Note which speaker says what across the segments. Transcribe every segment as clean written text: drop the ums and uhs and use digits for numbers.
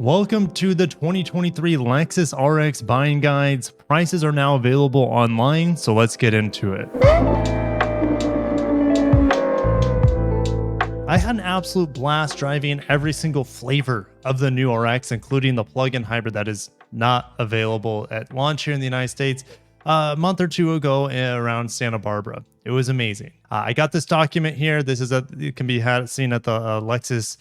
Speaker 1: Welcome to the 2023 Lexus RX buying guides. Prices are now available online, so let's get into it. I had an absolute blast driving every single flavor of the new RX, including the plug-in hybrid that is not available at launch here in the United States a month or two ago around Santa Barbara. It was amazing. I got this document here. It can be seen at the Lexus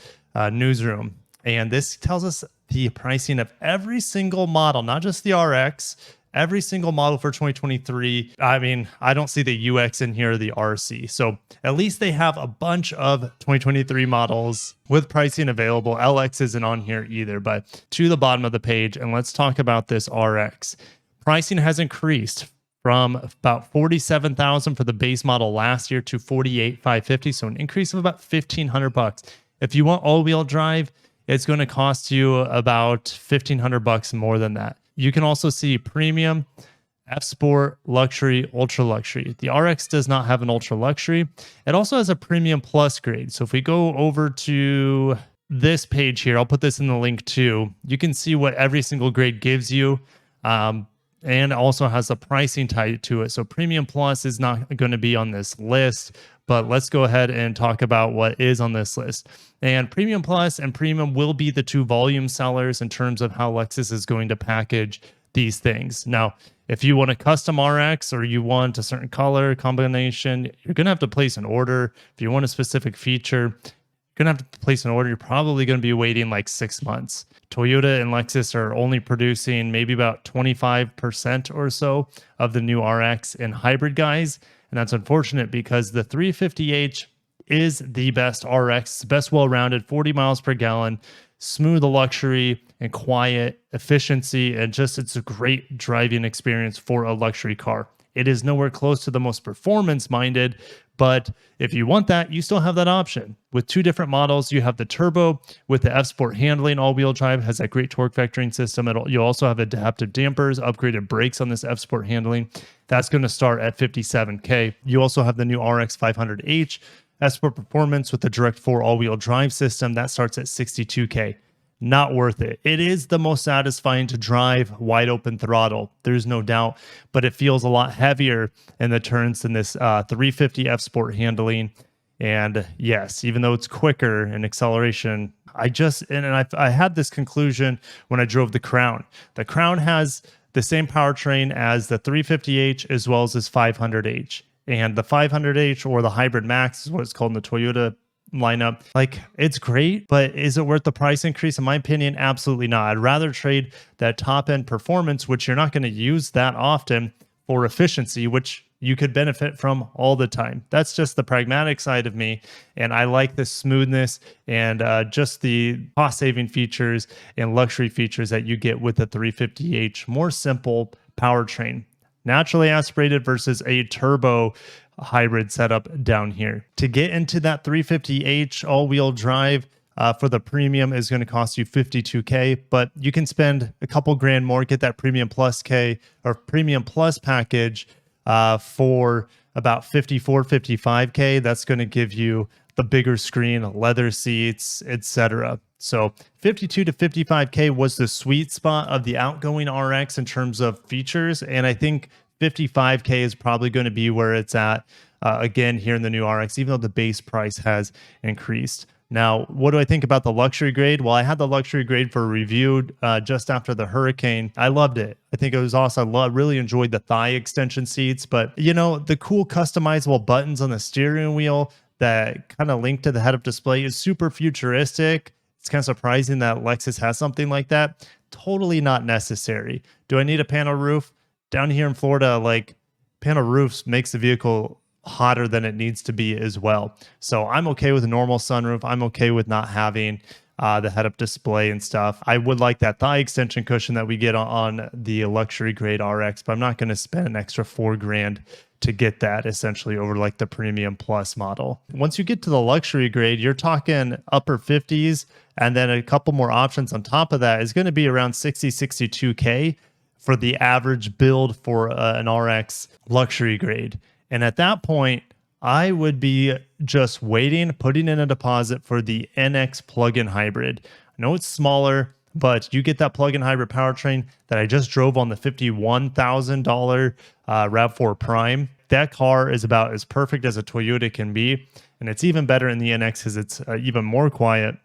Speaker 1: newsroom. And this tells us the pricing of every single model, not just the RX, every single model for 2023. I mean, I don't see the UX in here, the RC. So at least they have a bunch of 2023 models with pricing available. LX isn't on here either, but to the bottom of the page, and let's talk about this RX. Pricing has increased from about $47,000 for the base model last year to $48,550, so an increase of about $1,500. If you want all-wheel drive, it's going to cost you about $1,500 more than that. You can also see premium, Fpsort, luxury, ultra luxury. The RX does not have an ultra luxury. It also has a premium plus grade. So if we go over to this page here, I'll put this in the link too. You can see what every single grade gives you. And also has the pricing tied to it. So premium plus is not going to be on this list, but let's go ahead and talk about what is on this list. And premium plus and premium will be the two volume sellers in terms of how Lexus is going to package these things. Now, if you want a custom RX or you want a certain color combination, you're going to have to place an order. If you want a specific feature, you're going to have to place an order. You're probably going to be waiting like 6 months. Toyota and Lexus are only producing maybe about 25% or so of the new RX and hybrid guys. And that's unfortunate because the 350h is the best RX, best well-rounded, 40 miles per gallon, smooth luxury and quiet efficiency. And just, it's a great driving experience for a luxury car. It is nowhere close to the most performance-minded, but if you want that, you still have that option. With two different models, you have the turbo with the Fpsort handling, all-wheel drive, has that great torque vectoring system. You also have adaptive dampers, upgraded brakes on this Fpsort handling. That's going to start at $57K. You also have the new RX 500h Fpsort Performance with the direct 4 all-wheel drive system. That starts at $62K. Not worth it. It is the most satisfying to drive wide open throttle. There's no doubt, but it feels a lot heavier in the turns than this 350 Fpsort handling. And yes, even though it's quicker in acceleration, I had this conclusion when I drove the Crown. The Crown has the same powertrain as the 350h as well as this 500h. And the 500h, or the Hybrid Max is what it's called in the Toyota lineup. Like, it's great, but is it worth the price increase? In my opinion, absolutely not. I'd rather trade that top end performance, which you're not going to use that often, for efficiency, which you could benefit from all the time. That's just the pragmatic side of me. And I like the smoothness and just the cost saving features and luxury features that you get with the 350h. More simple powertrain, naturally aspirated versus a turbo hybrid setup down here. To get into that 350h all-wheel drive for the premium is going to cost you $52K, but you can spend a couple grand more, get that premium plus K or premium plus package for about $54-55K. That's going to give you the bigger screen, leather seats, etc. So 52 to 55K was the sweet spot of the outgoing RX in terms of features, and I think 55K is probably going to be where it's at again here in the new RX, even though the base price has increased. Now, what do I think about the luxury grade? Well, I had the luxury grade for review just after the Hurricane. I loved it. I think it was awesome. I really enjoyed the thigh extension seats, but you know, the cool customizable buttons on the steering wheel that kind of link to the head-up display is super futuristic. It's kind of surprising that Lexus has something like that. Totally not necessary. Do I need a panel roof? Down here in Florida, like, panel roofs makes the vehicle hotter than it needs to be as well. So I'm okay with a normal sunroof. I'm okay with not having the head-up display and stuff. I would like that thigh extension cushion that we get on the luxury grade RX, but I'm not going to spend an extra $4 grand to get that essentially over like the premium plus model. Once you get to the luxury grade, you're talking upper 50s, and then a couple more options on top of that is going to be around 62K for the average build for an RX luxury grade. And at that point, I would be just waiting, putting in a deposit for the NX plug-in hybrid. I know it's smaller. but you get that plug-in hybrid powertrain that I just drove on the $51,000 RAV4 Prime. That car is about as perfect as a Toyota can be, and it's even better in the NX because it's even more quiet,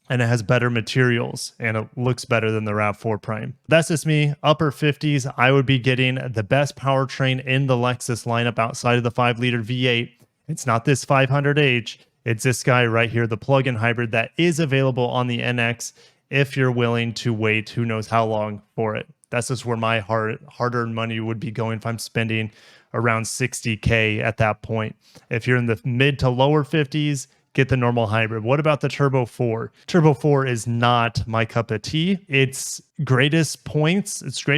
Speaker 1: and it has better materials, and it looks better than the RAV4 Prime. That's just me. Upper 50s, I would be getting the best powertrain in the Lexus lineup outside of the 5-liter V8. It's not this 500H. It's this guy right here, the plug-in hybrid that is available on the NX if you're willing to wait who knows how long for it. That's just where my hard-earned money would be going if I'm spending around $60K at that point. If you're in the mid to lower 50s, get the normal hybrid. What about the Turbo 4? Turbo 4 is not my cup of tea. Its greatest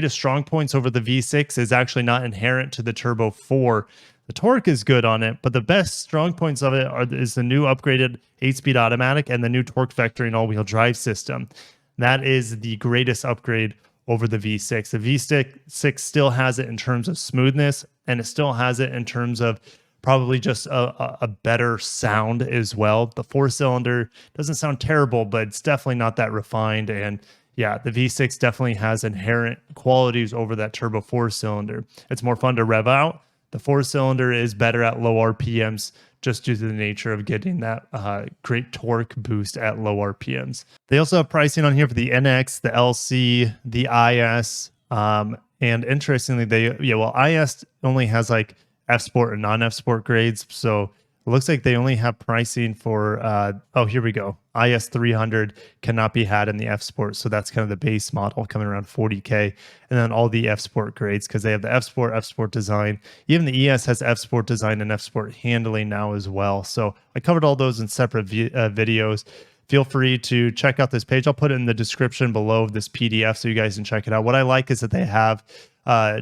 Speaker 1: strong points over the V6 is actually not inherent to the Turbo 4. The torque is good on it, but the best strong points of it is the new upgraded 8-speed automatic and the new torque vectoring all-wheel drive system. That is the greatest upgrade over the V6. The V6 still has it in terms of smoothness, and it still has it in terms of probably just a better sound as well. The 4-cylinder doesn't sound terrible, but it's definitely not that refined. And yeah, the V6 definitely has inherent qualities over that turbo 4-cylinder. It's more fun to rev out. The 4-cylinder is better at low RPMs just due to the nature of getting that great torque boost at low RPMs. They also have pricing on here for the NX, the LC, the IS, and interestingly, IS only has like F-Sport and non-F-Sport grades, so it looks like they only have pricing for, here we go. IS 300 cannot be had in the F-Sport, so that's kind of the base model coming around $40K, and then all the F-Sport grades, because they have the F-Sport design. Even the ES has F-Sport design and F-Sport handling now as well. So I covered all those in separate videos. Feel free to check out this page. I'll put it in the description below this PDF so you guys can check it out. What I like is that they have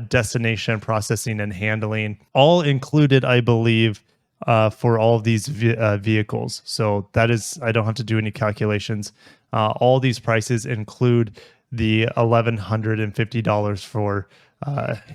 Speaker 1: destination processing and handling all included, I believe, for all of these vehicles. So that is, I don't have to do any calculations. All these prices include the $1,150 for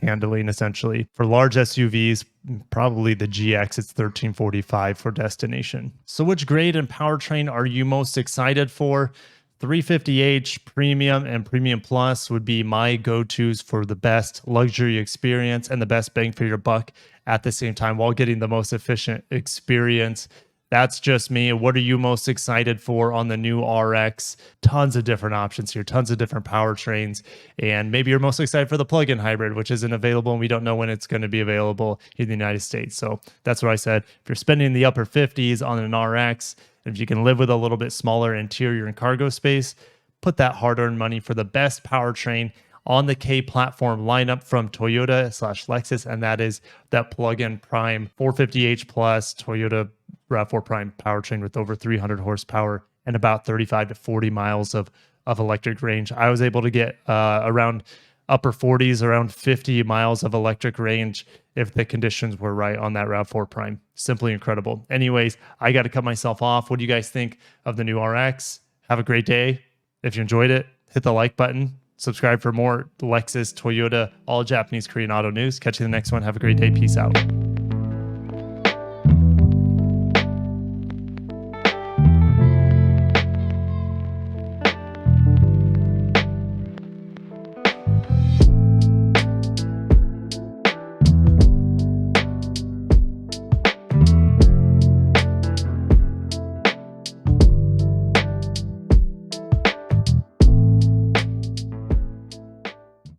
Speaker 1: handling, essentially. For large SUVs, probably the GX, it's $1,345 for destination. So which grade and powertrain are you most excited for? 350h Premium and Premium Plus would be my go-tos for the best luxury experience and the best bang for your buck at the same time while getting the most efficient experience. That's just me. What are you most excited for on the new RX? Tons of different options here, tons of different powertrains. And maybe you're most excited for the plug-in hybrid, which isn't available, and we don't know when it's going to be available in the United States. So that's what I said. If you're spending the upper 50s on an RX, and if you can live with a little bit smaller interior and cargo space, put that hard-earned money for the best powertrain on the K platform lineup from Toyota/Lexus, and that is that plug-in Prime 450h plus Toyota RAV4 Prime powertrain with over 300 horsepower and about 35 to 40 miles of electric range. I was able to get around upper 40s, around 50 miles of electric range if the conditions were right on that RAV4 Prime. Simply incredible. Anyways, I got to cut myself off. What do you guys think of the new RX? Have a great day. If you enjoyed it, hit the like button. Subscribe for more Lexus, Toyota, all Japanese, Korean auto news. Catch you in the next one. Have a great day. Peace out.